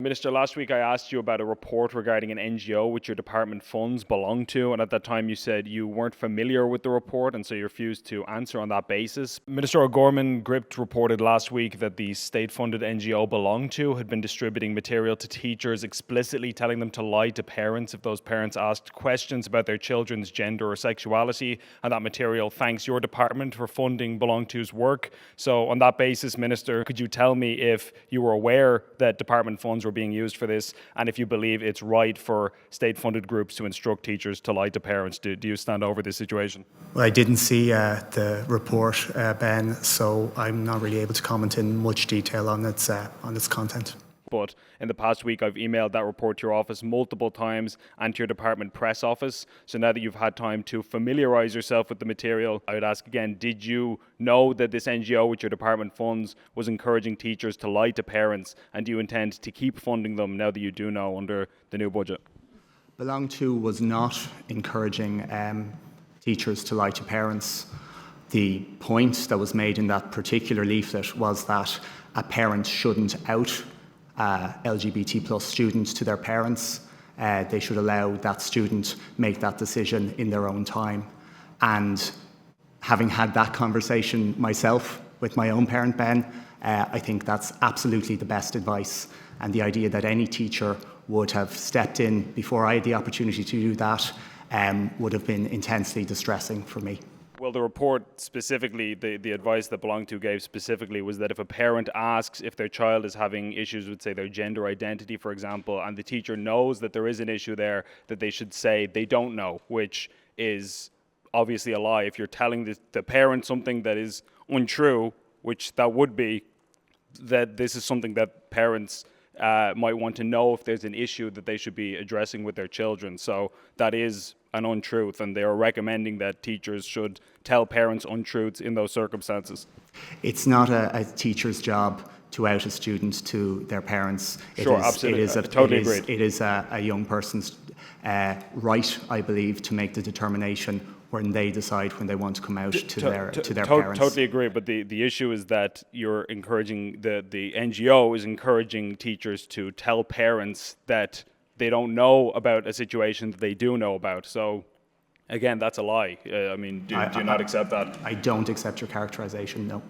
Minister, last week I asked you about a report regarding an NGO which your department funds BelongTo, and at that time you said you weren't familiar with the report and so you refused to answer on that basis. Minister O'Gorman, Gript reported last week that the state-funded NGO BelongTo had been distributing material to teachers explicitly telling them to lie to parents if those parents asked questions about their children's gender or sexuality, and that material thanks your department for funding BelongTo's work. So on that basis, Minister, could you tell me if you were aware that department funds were being used for this, and if you believe it's right for state-funded groups to instruct teachers to lie to parents? Do you stand over this situation? Well, I didn't see the report, Ben, so I'm not really able to comment in much detail on its content. But in the past week, I've emailed that report to your office multiple times and to your department press office. So now that you've had time to familiarise yourself with the material, I would ask again, did you know that this NGO which your department funds was encouraging teachers to lie to parents, and do you intend to keep funding them now that you do know under the new budget? BelongTo was not encouraging teachers to lie to parents. The point that was made in that particular leaflet was that a parent shouldn't out LGBT plus students to their parents. They should allow that student make that decision in their own time. And having had that conversation myself with my own parent, Ben, I think that's absolutely the best advice. And the idea that any teacher would have stepped in before I had the opportunity to do that would have been intensely distressing for me. Well, the report specifically, the advice that BelongTo gave specifically was that if a parent asks if their child is having issues with, say, their gender identity, for example, and the teacher knows that there is an issue there, that they should say they don't know, which is obviously a lie. If you're telling the parent something that is untrue, which that would be, that this is something that parents might want to know if there's an issue that they should be addressing with their children. So that is an untruth, and they are recommending that teachers should tell parents untruths in those circumstances. It's not a teacher's job to out a student to their parents. Absolutely. It is a young person's right, I believe, to make the determination when they decide when they want to come out to their parents. Totally agree, but the issue is that you're encouraging, the NGO is encouraging teachers to tell parents that they don't know about a situation that they do know about. So, again, that's a lie. Do you not accept that? I don't accept your characterization, no.